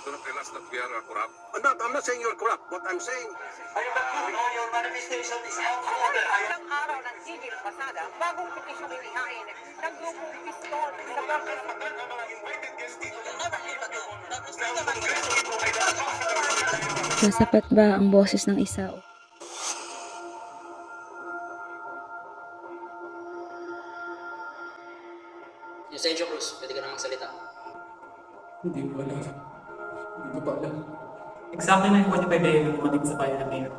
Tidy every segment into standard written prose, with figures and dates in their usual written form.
do not tell us that we are corrupt. I'm not saying you're corrupt. What I'm saying, Your manifestation is out of order. Ilang araw ng tigil pasada, bagong petisyon inihain ng grupong pistol sa Korte Sasapat ba ang boses ng isa? Yusensio Cruz, pwede ka na magsalita. Hindi ko alam. Hindi ko pa alam. Exactly 9:45 a.m. nung dumating sa bayan ng Mayor.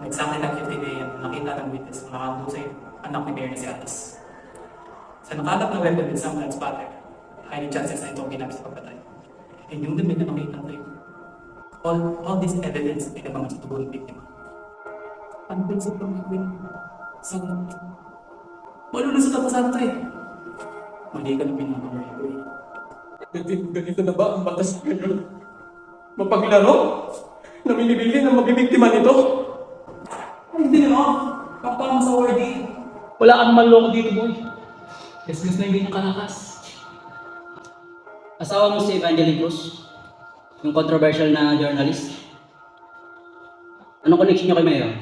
Exactly 9:15 a.m. nakita ng witness na nakahantong sa anak ni Mayor na si Alice. Sa nakalap ng weapon with some blood spatter, highly chances na ito ang ginamit sa pagpatay. And yung damit na nakita tayo. All this evidence ay nabangat sa tubo ng biktima. Ano ba sa pamilya? Sagot. Malulusot ang pasara tayo. Mali ka na pinakamarito eh. Ganito na ba ang batas ngayon? Mapaglaro? Namimili na mabibiktima nito? Ay, hindi naman. Kapama sa wardy. Wala kang manloko dito, boy. Yes, na hindi niya kalakas. Asawa mo si Evangeline Cruz, yung controversial na journalist. Anong connection niyo kay Mayor?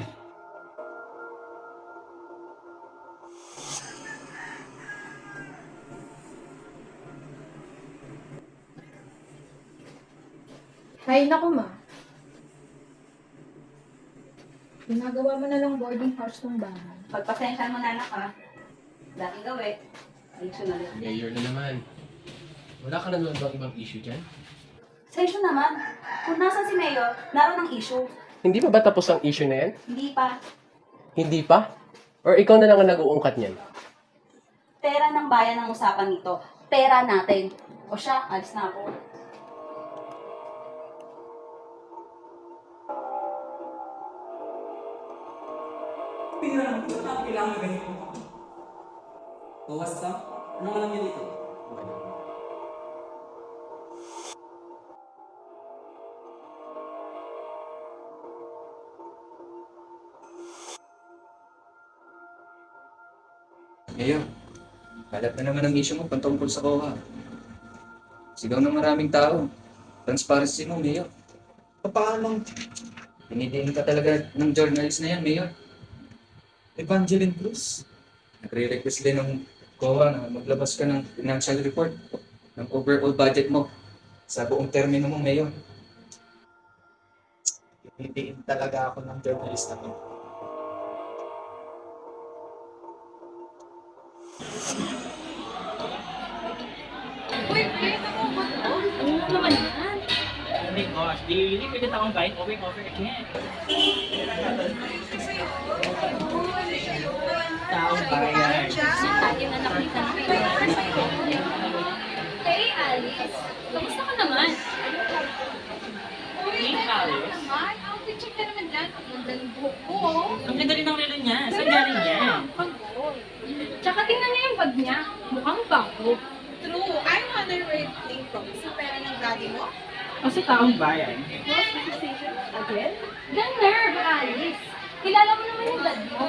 Hay naku ma. Ginagawa mo na lang boarding house ng bahay. Pagpasensya mo na anak ha. Dati gawin. Additional. Mayor na naman. Wala ka na naman bang ibang issue dyan? Sa issue naman, kung nasan si Mayor, naroon ang issue. Hindi pa ba tapos ang issue na yan? Hindi pa. Hindi pa? Or ikaw na lang ang nag-uungkat niyan? Pera ng bayan ang usapan nito. Pera natin. O siya, alis na ako. Pira, ito na kailangan na ganito. Bawas ka? Anong alam niyo dito? Ngayon, kalat na naman ang issue mo patungkol sa COA. Sigaw ng maraming tao. Transparency mo, Mayor. Paano? Pinidiin ka talaga ng journalist na yan, Mayor. Evangeline Cruz? Nagre-request din ng COA na maglabas ka ng financial report ng overall budget mo sa buong termino mo, Mayor. Pinidiin talaga ako ng journalist na to. Uy, wait ako ba to? Ano naman yan? Oh my gosh, do you really pwede takong bite over and over again? Taong bayan. Lagi na nakita na kayo. Hey, Alice. Kamusta ka naman? Uy, Hey, teka Alice. naman. Outfit check ka naman dyan. Ang ganda ng buhok ko, oh. Ang ganda rin ng relo niya. Saan galing yan? Pagod. Tsaka tingnan niya yung bag niya. Mukhang bago. True, I'm underrating from sa pera ng daddy mo. Kasi taong bayan. Boss, conversation again? The nerve, Alice. Kilala mo naman yung dad mo.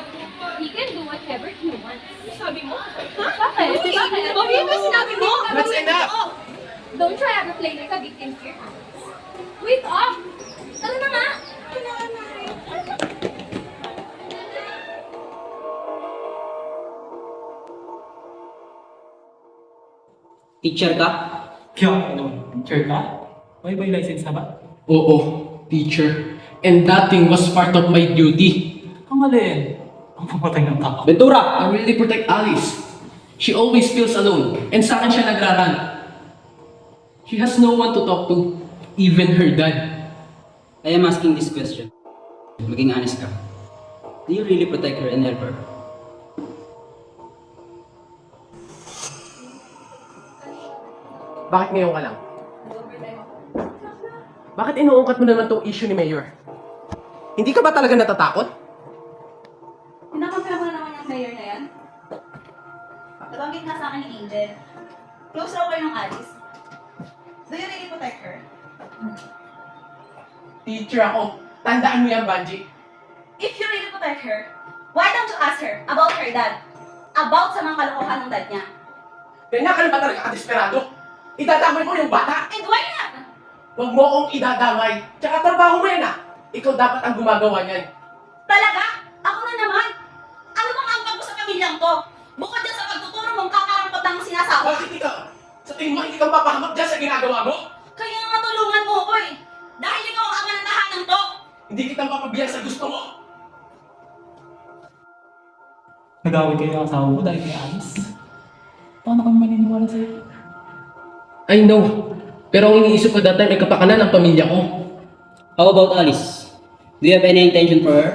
He can do whatever he wants. Sabi mo? Bakit? Bakit? Bobby, ano sinabi mo? That's enough! Don't try ever play like a victim here. Wake up! Tara na nga! Teacher ka? Kaya ano, teacher ka? May license na ba? Oo, teacher. And that thing was part of my duty. Ang alin? Ang pumatay ng tao. Ventura, I really protect Alice. She always feels alone. And sa akin siya nagraran. She has no one to talk to. Even her dad. I am asking this question. Maging honest ka. Do you really protect her and help her? Bakit ngayon ka lang? Bakit inuungkat mo naman tong issue ni Mayor? Hindi ka ba talaga natatakot? Pinakampi ko na naman yung Mayor na yan. Nabanggit nga sa akin ni Angel. Close raw kayo ng Alice. Do you really protect her? Teacher ako. Tandaan mo yan, Banji. If you really protect her, why don't you ask her about her dad? About sa mga kalokohan ng dad niya. Ganyan ka na ba talaga ka-desperado? Itatamoy mo yung bata? And why not? Huwag mo akong idadamay. Tsaka trabaho mo yan ah. Ikaw dapat ang gumagawa niyan. Talaga? Ako na naman? Ano bang ambag mo sa pamilyang to? Bukod dyan sa pagtuturo mong kakarampot ng sinasawa. Bakit ikaw? Sa tingin mo hindi ka mapahamak dyan sa ginagawa mo? Kaya nga tulungan mo ko eh. Dahil ikaw ang ama ng tahanan to. Hindi kita mapabiyang sa gusto mo. Nag-away kayo ng asawa mo dahil kay Alice. Paano kami maniniwala sa'yo? I know. Pero ang iniisip ko that time ay kapakanan ng pamilya ko. How about Alice? Do you have any intention for her?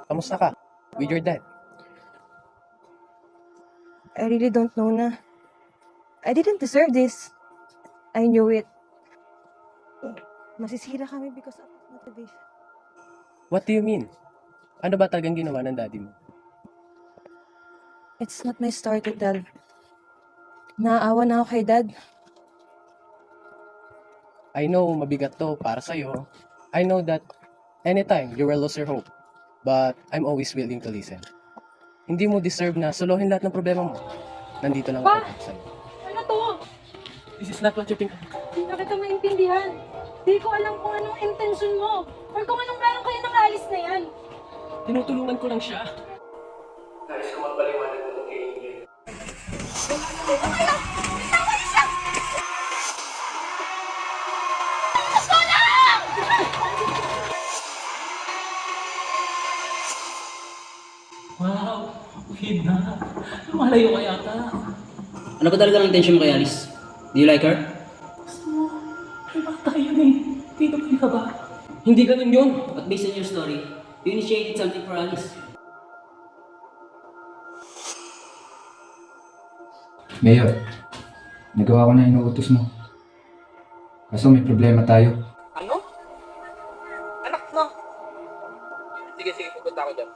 Kamusta ka? With your dad? I really don't know na. I didn't deserve this. I knew it. Masisira kami because of his motivation. What do you mean? Ano ba talagang ginawa ng daddy mo? It's not my story to tell. Naaawa na ako kay Dad. I know mabigat to para sa'yo. I know that anytime you will lose your hope. But I'm always willing to listen. Hindi mo deserve na solohin lahat ng problema mo. Nandito lang ako sa'yo. Ano to? This is not what you think. Hindi na kita maintindihan. Hindi ko alam kung anong intention mo. Or kung anong meron kayo ng Alice na yan. Tinutulungan ko lang siya. Nais ko magpaliwanag mo kay Angel. Wow! Weird na. Lumalayo ka yata. Ano ba talaga ang intention mo kay Alice? Do you like her? Gusto mo, ay bata yun eh. Dito ka ba? Hindi ganun yun. But based on your story, you initiated something for Alice. Mayor, nagawa ko na inuutos mo. Kaso may problema tayo. Ano? Anak mo? Sige, pupunta ako dyan.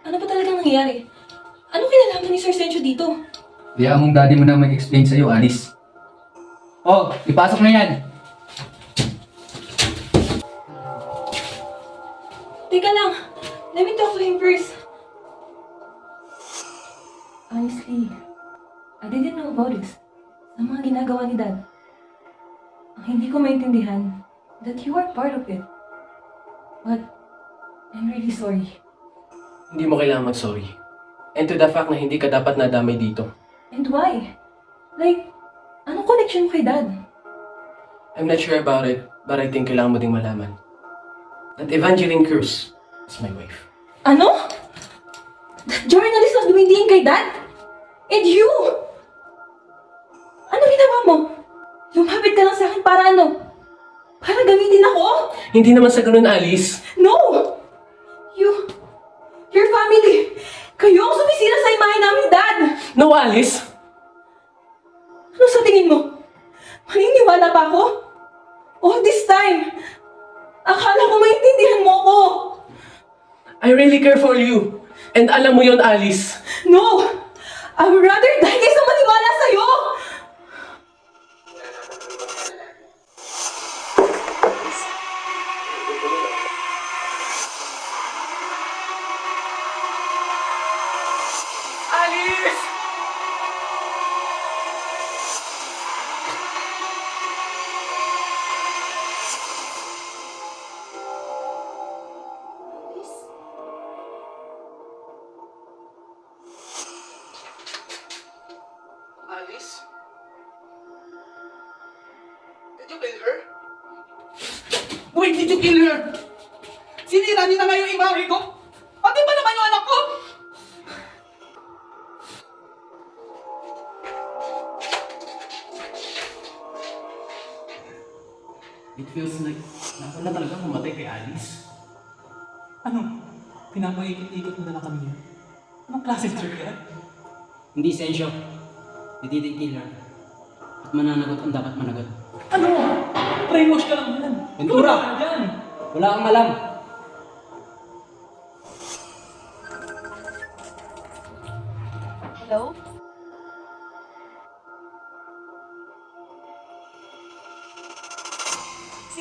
Ano ba talagang nangyayari? Anong kinalaman ni Sir Sencho dito? Kaya mong daddy mo na mag-explain sa'yo, Alice. Oh, ipasok na yan. Teka lang. Let me talk to him first. Honestly, I didn't know about this. Sa mga ginagawa ni Dad. Ang hindi ko maintindihan that you are part of it. But, I'm really sorry. Hindi mo kailangan mag-sorry. And to the fact na hindi ka dapat nadamay dito. And why? Like, anong connection mo kay Dad? I'm not sure about it, but I think kailangan mo ding malaman. That Evangeline Cruz is my wife. Ano? That journalist was dumitingin kay Dad? And you? Ano ginawa mo? Lumapit ka lang sa akin para ano? Para gamitin ako? Hindi naman sa ganun, Alice. No! Your family! Kayo ang sumisira sa imahe namin, Dad! No, Alice! Ano sa tingin mo? Maniniwala pa ako? All this time, akala ko maintindihan mo ako. I really care for you. And alam mo yon, Alice. No! I would rather die kaysa maniwala sa'yo! Alice! Alice? Did you kill her? Wait, did you kill her? Sinira niyo na nga yung imahe ko? Pati ba naman yung anak ko? It feels like naku na talaga pumatay kay Alice. Ano? Pinapaikot-ikot mo na lang kami niya. Anong klase trip yan? Hindi, Sencho. You didn't kill her. At mananagot ang dapat managot. Ano? Brainwash ka lang yan. Ventura! Ikaw na yan. Wala kang malam. Hello?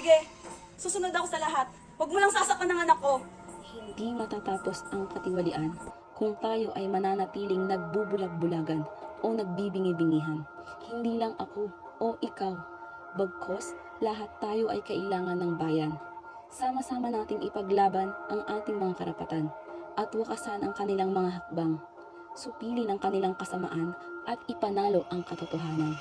Sige, susunod ako sa lahat. Huwag mo lang sasaktan ng anak ko. Hindi matatapos ang katiwalian kung tayo ay mananatiling nagbubulag-bulagan o nagbibingi-bingihan. Hindi lang ako o ikaw, bagkus lahat tayo ay kailangan ng bayan. Sama-sama nating ipaglaban ang ating mga karapatan at wakasan ang kanilang mga hakbang. Supilin ang kanilang kasamaan at ipanalo ang katotohanan.